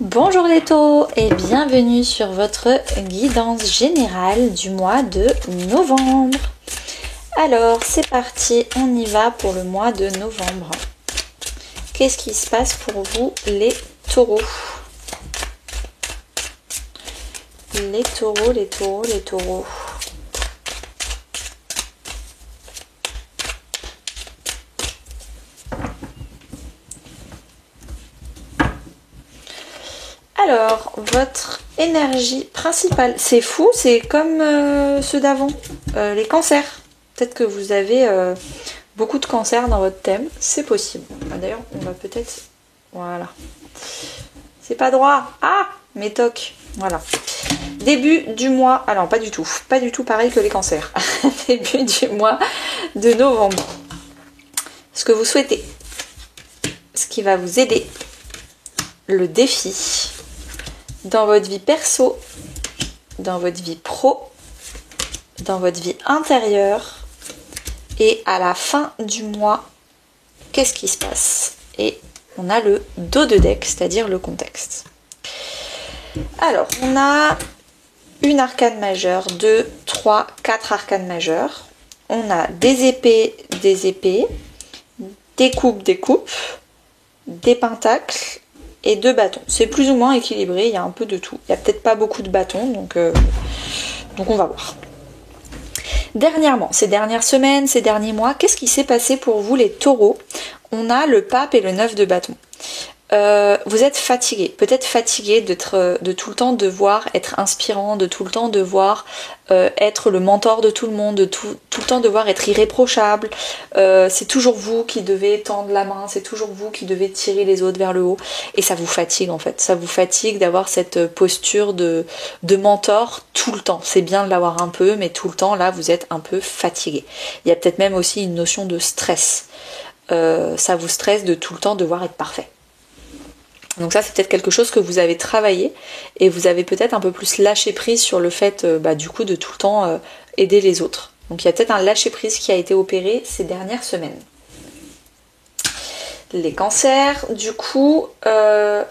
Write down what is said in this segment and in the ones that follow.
Bonjour les taureaux et bienvenue sur votre guidance générale du mois de novembre. Alors c'est parti, on y va pour le mois de novembre. Qu'est-ce qui se passe pour vous les taureaux? Les taureaux, les taureaux, les taureaux. Alors, votre énergie principale, c'est fou, c'est comme ceux d'avant, les cancers. Peut-être que vous avez beaucoup de cancers dans votre thème, c'est possible. D'ailleurs, on va peut-être... Voilà. C'est pas droit. Ah, métoc. Voilà. Début du mois... Alors, pas du tout pareil que les cancers. Début du mois de novembre. Ce que vous souhaitez. Ce qui va vous aider. Le défi. Dans votre vie perso, dans votre vie pro, dans votre vie intérieure et à la fin du mois, qu'est-ce qui se passe? Et on a le dos de deck, c'est-à-dire le contexte. Alors, on a une arcane majeure, 2, 3, 4 arcanes majeures. On a des épées, des coupes, des pentacles et 2 bâtons. C'est plus ou moins équilibré, il y a un peu de tout. Il n'y a peut-être pas beaucoup de bâtons, donc on va voir. Dernièrement, ces dernières semaines, ces derniers mois, qu'est-ce qui s'est passé pour vous les taureaux? On a le pape et le 9 de bâton. Vous êtes fatigué, peut-être fatigué de tout le temps devoir être inspirant, de tout le temps devoir être le mentor de tout le monde, de tout le temps devoir être irréprochable. C'est toujours vous qui devez tendre la main, c'est toujours vous qui devez tirer les autres vers le haut. Et ça vous fatigue en fait, ça vous fatigue d'avoir cette posture de mentor tout le temps. C'est bien de l'avoir un peu, mais tout le temps là vous êtes un peu fatigué. Il y a peut-être même aussi une notion de stress. Ça vous stresse de tout le temps devoir être parfait. Donc ça c'est peut-être quelque chose que vous avez travaillé et vous avez peut-être un peu plus lâché prise sur le fait du coup de tout le temps aider les autres. Donc il y a peut-être un lâcher prise qui a été opéré ces dernières semaines. Les cancers, du coup,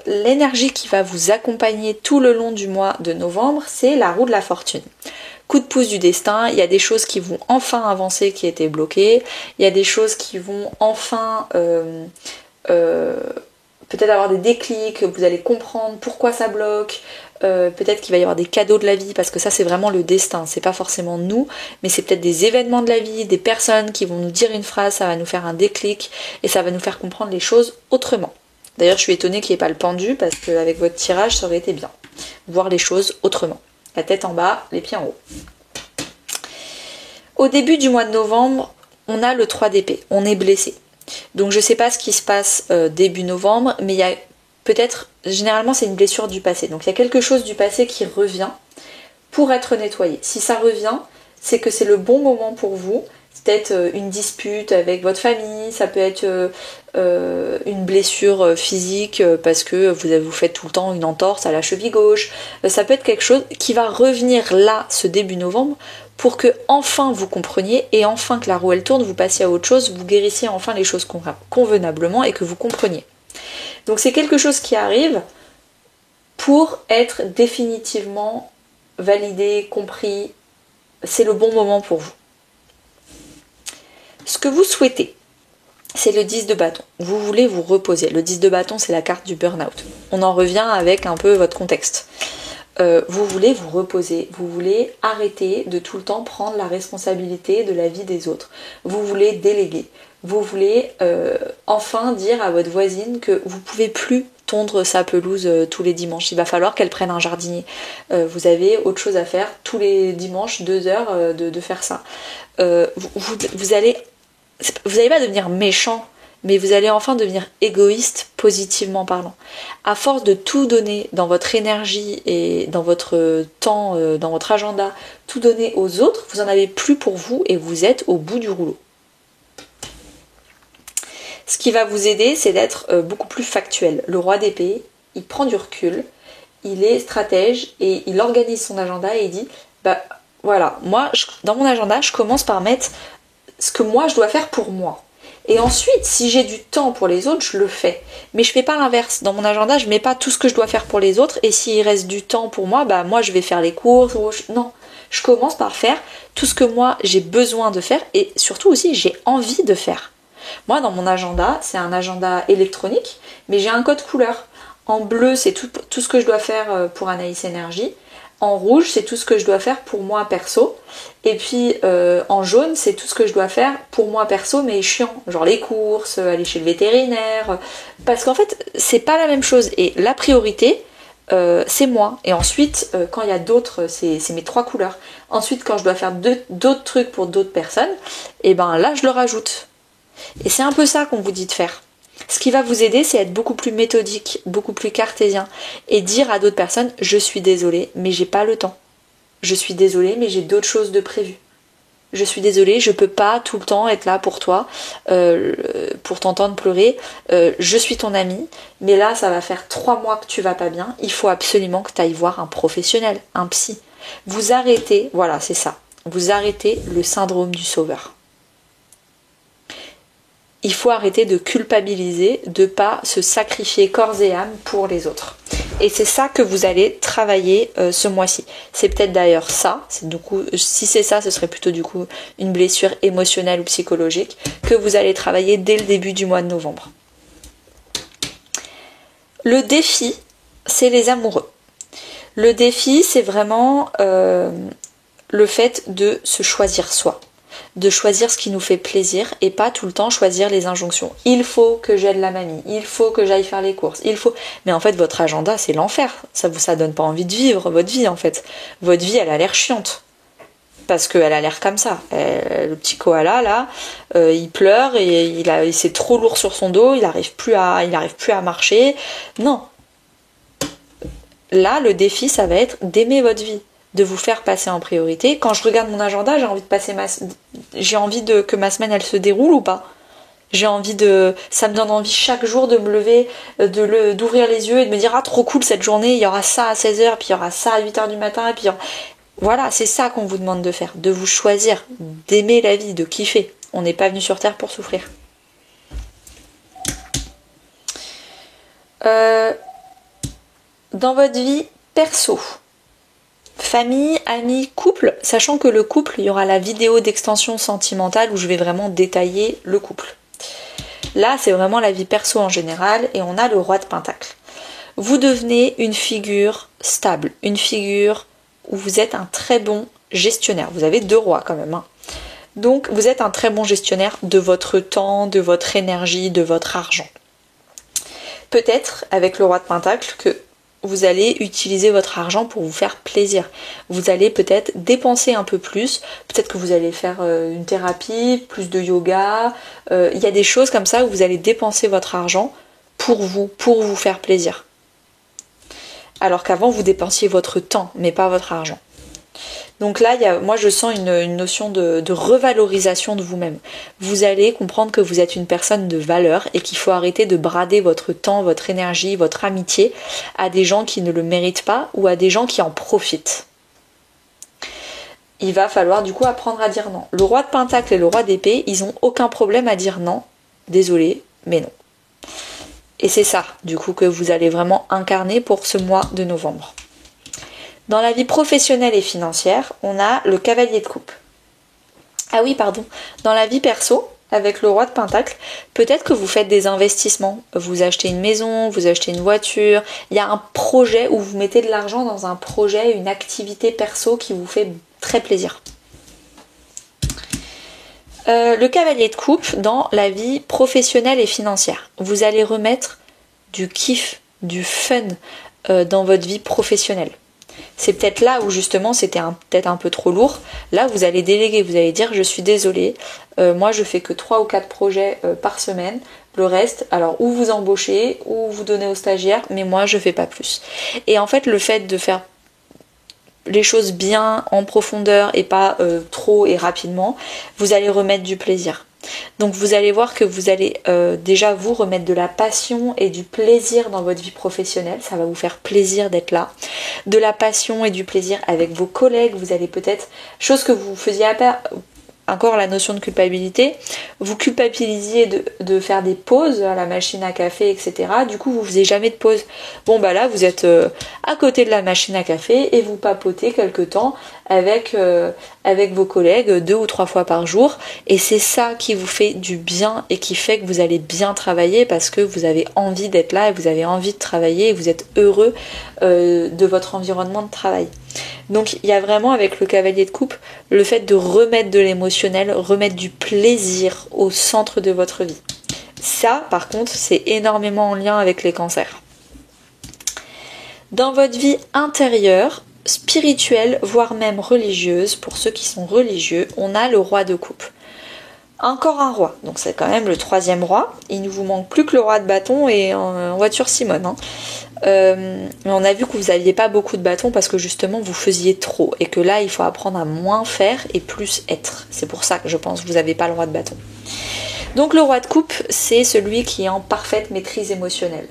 l'énergie qui va vous accompagner tout le long du mois de novembre, c'est la roue de la fortune. Coup de pouce du destin, il y a des choses qui vont enfin avancer qui étaient bloquées, il y a des choses qui vont enfin... peut-être avoir des déclics, vous allez comprendre pourquoi ça bloque, peut-être qu'il va y avoir des cadeaux de la vie, parce que ça c'est vraiment le destin, c'est pas forcément nous, mais c'est peut-être des événements de la vie, des personnes qui vont nous dire une phrase, ça va nous faire un déclic, et ça va nous faire comprendre les choses autrement. D'ailleurs je suis étonnée qu'il n'y ait pas le pendu, parce qu'avec votre tirage ça aurait été bien. Voir les choses autrement. La tête en bas, les pieds en haut. Au début du mois de novembre, on a le 3 d'épée, on est blessé. Donc je sais pas ce qui se passe début novembre, mais il y a peut-être, généralement c'est une blessure du passé. Donc il y a quelque chose du passé qui revient pour être nettoyé. Si ça revient, c'est que c'est le bon moment pour vous. C'est peut-être une dispute avec votre famille, ça peut être une blessure physique parce que vous faites tout le temps une entorse à la cheville gauche. Ça peut être quelque chose qui va revenir là, ce début novembre, pour que enfin vous compreniez et enfin que la roue elle tourne, vous passiez à autre chose, vous guérissiez enfin les choses convenablement et que vous compreniez. Donc c'est quelque chose qui arrive pour être définitivement validé, compris, c'est le bon moment pour vous. Ce que vous souhaitez, c'est le 10 de bâton. Vous voulez vous reposer. Le 10 de bâton, c'est la carte du burn-out. On en revient avec un peu votre contexte. Vous voulez vous reposer, vous voulez arrêter de tout le temps prendre la responsabilité de la vie des autres. Vous voulez déléguer. Vous voulez enfin dire à votre voisine que vous ne pouvez plus tondre sa pelouse tous les dimanches. Il va falloir qu'elle prenne un jardinier. Vous avez autre chose à faire tous les dimanches, 2 heures de faire ça. Vous allez pas devenir méchant, mais vous allez enfin devenir égoïste positivement parlant. À force de tout donner dans votre énergie et dans votre temps, dans votre agenda, tout donner aux autres, vous en avez plus pour vous et vous êtes au bout du rouleau. Ce qui va vous aider, c'est d'être beaucoup plus factuel. Le roi d'épée, il prend du recul, il est stratège et il organise son agenda et il dit voilà, moi dans mon agenda, je commence par mettre ce que moi je dois faire pour moi. Et ensuite, si j'ai du temps pour les autres, je le fais. Mais je fais pas l'inverse. Dans mon agenda, je mets pas tout ce que je dois faire pour les autres. Et s'il reste du temps pour moi, bah moi je vais faire les courses. Non, je commence par faire tout ce que moi j'ai besoin de faire et surtout aussi j'ai envie de faire. Moi, dans mon agenda, c'est un agenda électronique, mais j'ai un code couleur. En bleu, c'est tout ce que je dois faire pour Anaïs Énergie. En rouge, c'est tout ce que je dois faire pour moi perso. Et puis en jaune, c'est tout ce que je dois faire pour moi perso, mais chiant. Genre les courses, aller chez le vétérinaire. Parce qu'en fait, c'est pas la même chose. Et la priorité, c'est moi. Et ensuite, quand il y a d'autres, c'est mes 3 couleurs. Ensuite, quand je dois faire d'autres trucs pour d'autres personnes, et ben là, je le rajoute. Et c'est un peu ça qu'on vous dit de faire. Ce qui va vous aider, c'est être beaucoup plus méthodique, beaucoup plus cartésien et dire à d'autres personnes, je suis désolée, mais j'ai pas le temps. Je suis désolée, mais j'ai d'autres choses de prévues. Je suis désolée, je peux pas tout le temps être là pour toi, pour t'entendre pleurer. Je suis ton amie, mais là, ça va faire 3 mois que tu vas pas bien. Il faut absolument que tu ailles voir un professionnel, un psy. Vous arrêtez, voilà, c'est ça. Vous arrêtez le syndrome du sauveur. Il faut arrêter de culpabiliser, de pas se sacrifier corps et âme pour les autres. Et c'est ça que vous allez travailler ce mois-ci. C'est peut-être d'ailleurs ça, du coup, si c'est ça, ce serait plutôt du coup une blessure émotionnelle ou psychologique que vous allez travailler dès le début du mois de novembre. Le défi, c'est les amoureux. Le défi, c'est vraiment le fait de se choisir soi. De choisir ce qui nous fait plaisir et pas tout le temps choisir les injonctions. Il faut que j'aide la mamie, il faut que j'aille faire les courses, il faut... Mais en fait, votre agenda, c'est l'enfer. Ça donne pas envie de vivre votre vie, en fait. Votre vie, elle a l'air chiante. Parce qu'elle a l'air comme ça. Le petit koala, là, il pleure et c'est trop lourd sur son dos, il n'arrive plus à marcher. Non. Là, le défi, ça va être d'aimer votre vie, de vous faire passer en priorité. Quand je regarde mon agenda, j'ai envie que ma semaine elle se déroule ou pas. Ça me donne envie chaque jour de me lever, d'ouvrir les yeux et de me dire ah trop cool cette journée, il y aura ça à 16h, puis il y aura ça à 8h du matin, et puis voilà, c'est ça qu'on vous demande de faire, de vous choisir, d'aimer la vie, de kiffer. On n'est pas venu sur Terre pour souffrir. Dans votre vie perso, famille, amis, couple, sachant que le couple, il y aura la vidéo d'extension sentimentale où je vais vraiment détailler le couple. Là, c'est vraiment la vie perso en général et on a le roi de Pentacle. Vous devenez une figure stable, une figure où vous êtes un très bon gestionnaire. Vous avez 2 rois quand même, hein. Donc, vous êtes un très bon gestionnaire de votre temps, de votre énergie, de votre argent. Peut-être, avec le roi de Pentacle, que vous allez utiliser votre argent pour vous faire plaisir. Vous allez peut-être dépenser un peu plus, peut-être que vous allez faire une thérapie, plus de yoga. Il y a des choses comme ça où vous allez dépenser votre argent pour vous faire plaisir. Alors qu'avant, vous dépensiez votre temps, mais pas votre argent. Donc là, moi je sens une notion de revalorisation de vous-même. Vous allez comprendre que vous êtes une personne de valeur et qu'il faut arrêter de brader votre temps, votre énergie, votre amitié à des gens qui ne le méritent pas ou à des gens qui en profitent. Il va falloir du coup apprendre à dire non. Le roi de Pentacle et le roi d'épée, ils n'ont aucun problème à dire non. Désolé, mais non. Et c'est ça, du coup, que vous allez vraiment incarner pour ce mois de novembre. Dans la vie professionnelle et financière, on a le cavalier de coupe. Ah oui, pardon. Dans la vie perso, avec le roi de Pentacle, peut-être que vous faites des investissements. Vous achetez une maison, vous achetez une voiture. Il y a un projet où vous mettez de l'argent dans un projet, une activité perso qui vous fait très plaisir. Le cavalier de coupe dans la vie professionnelle et financière. Vous allez remettre du kiff, du fun dans votre vie professionnelle. C'est peut-être là où justement c'était peut-être un peu trop lourd. Là vous allez déléguer, vous allez dire je suis désolée, moi je fais que 3 ou 4 projets par semaine. Le reste, alors ou vous embauchez ou vous donnez aux stagiaires, mais moi je fais pas plus. Et en fait le fait de faire les choses bien en profondeur et pas trop et rapidement, vous allez remettre du plaisir. Donc vous allez voir que vous allez déjà vous remettre de la passion et du plaisir dans votre vie professionnelle, ça va vous faire plaisir d'être là, de la passion et du plaisir avec vos collègues, vous allez peut-être, chose que vous faisiez encore la notion de culpabilité, vous culpabilisiez de faire des pauses à la machine à café, etc. Du coup, vous faisiez jamais de pause. Bon, bah là, vous êtes à côté de la machine à café et vous papotez quelque temps avec vos collègues 2 ou 3 fois par jour. Et c'est ça qui vous fait du bien et qui fait que vous allez bien travailler parce que vous avez envie d'être là et vous avez envie de travailler et vous êtes heureux de votre environnement de travail. Donc il y a vraiment avec le cavalier de coupe le fait de remettre de l'émotionnel, remettre du plaisir au centre de votre vie. Ça par contre c'est énormément en lien avec les cancers. Dans votre vie intérieure, spirituelle, voire même religieuse, pour ceux qui sont religieux, on a le roi de coupe. Encore un roi, donc c'est quand même le 3e roi. Il ne vous manque plus que le roi de bâton et en voiture Simone. Mais on a vu que vous n'aviez pas beaucoup de bâtons parce que justement vous faisiez trop et que là il faut apprendre à moins faire et plus être. C'est pour ça que je pense que vous n'avez pas le roi de bâton. Donc le roi de coupe, c'est celui qui est en parfaite maîtrise émotionnelle.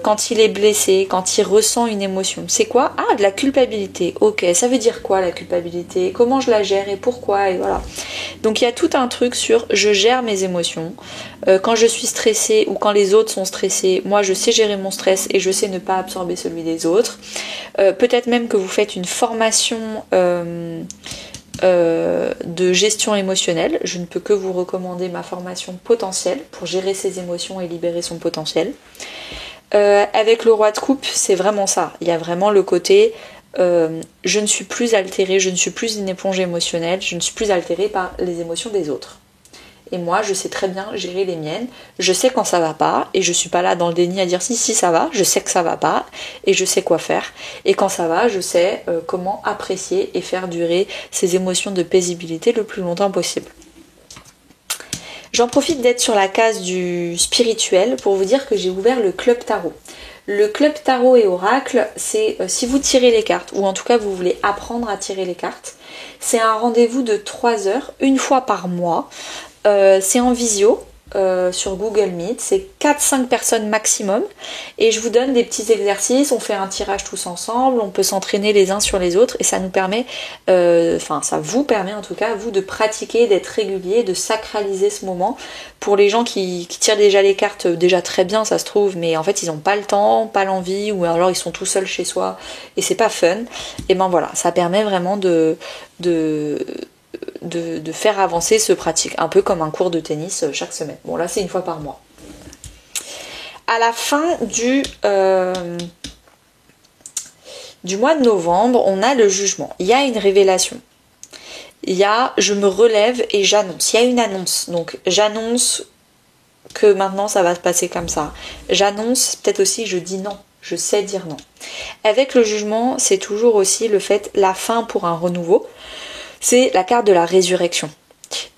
Quand il est blessé, quand il ressent une émotion. C'est quoi? Ah, de la culpabilité. Ok, ça veut dire quoi la culpabilité? Comment je la gère et pourquoi? Et voilà. Donc il y a tout un truc sur je gère mes émotions. Quand je suis stressée ou quand les autres sont stressés, moi je sais gérer mon stress et je sais ne pas absorber celui des autres. Peut-être même que vous faites une formation de gestion émotionnelle. Je ne peux que vous recommander ma formation potentielle pour gérer ses émotions et libérer son potentiel. Avec le roi de coupe, c'est vraiment ça. Il y a vraiment le côté je ne suis plus altérée, je ne suis plus une éponge émotionnelle, je ne suis plus altérée par les émotions des autres. Et moi, je sais très bien gérer les miennes. Je sais quand ça va pas et je suis pas là dans le déni à dire si ça va. Je sais que ça va pas et je sais quoi faire. Et quand ça va, je sais comment apprécier et faire durer ces émotions de paisibilité le plus longtemps possible. J'en profite d'être sur la case du spirituel pour vous dire que j'ai ouvert le club tarot. Le club tarot et oracle, c'est si vous tirez les cartes, ou en tout cas vous voulez apprendre à tirer les cartes, c'est un rendez-vous de 3 heures, une fois par mois. C'est en visio. Sur Google Meet, c'est 4-5 personnes maximum et je vous donne des petits exercices, on fait un tirage tous ensemble, on peut s'entraîner les uns sur les autres et ça nous permet, ça vous permet en tout cas, vous de pratiquer, d'être régulier, de sacraliser ce moment. Pour les gens qui tirent déjà les cartes déjà très bien ça se trouve, mais en fait ils n'ont pas le temps, pas l'envie ou alors ils sont tout seuls chez soi et c'est pas fun, et ben voilà, ça permet vraiment de faire avancer ce pratique, un peu comme un cours de tennis chaque semaine. Bon là c'est une fois par mois. À la fin du mois de novembre, on a le jugement. Il y a une révélation. Il y a je me relève et j'annonce. Il y a une annonce. Donc j'annonce que maintenant ça va se passer comme ça. J'annonce peut-être aussi je dis non. Je sais dire non. Avec le jugement, c'est toujours aussi le fait la fin pour un renouveau. C'est la carte de la résurrection.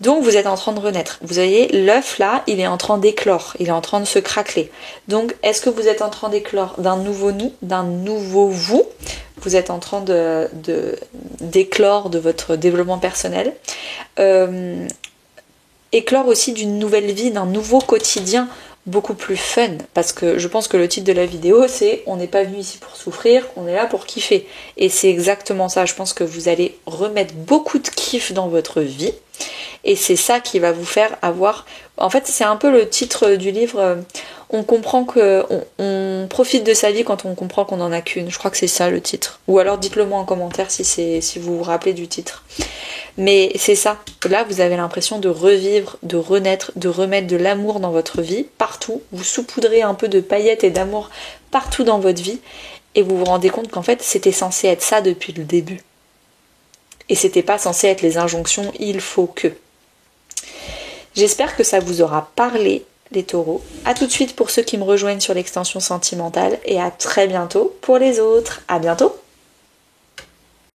Donc vous êtes en train de renaître. Vous voyez, l'œuf là, il est en train d'éclore, il est en train de se craqueler. Donc est-ce que vous êtes en train d'éclore d'un nouveau nous, d'un nouveau vous? Vous êtes en train d'éclore de votre développement personnel. Éclore aussi d'une nouvelle vie, d'un nouveau quotidien beaucoup plus fun, parce que je pense que le titre de la vidéo c'est on n'est pas venu ici pour souffrir, on est là pour kiffer, et c'est exactement ça. Je pense que vous allez remettre beaucoup de kiff dans votre vie et c'est ça qui va vous faire avoir, en fait c'est un peu le titre du livre, on comprend que on profite de sa vie quand on comprend qu'on en a qu'une. Je crois que c'est ça le titre, ou alors dites-le moi en commentaire si vous vous rappelez du titre. Mais c'est ça, là vous avez l'impression de revivre, de renaître, de remettre de l'amour dans votre vie, partout. Vous saupoudrez un peu de paillettes et d'amour partout dans votre vie et vous vous rendez compte qu'en fait c'était censé être ça depuis le début. Et c'était pas censé être les injonctions il faut que. J'espère que ça vous aura parlé les taureaux. A tout de suite pour ceux qui me rejoignent sur l'extension sentimentale et à très bientôt pour les autres. À bientôt.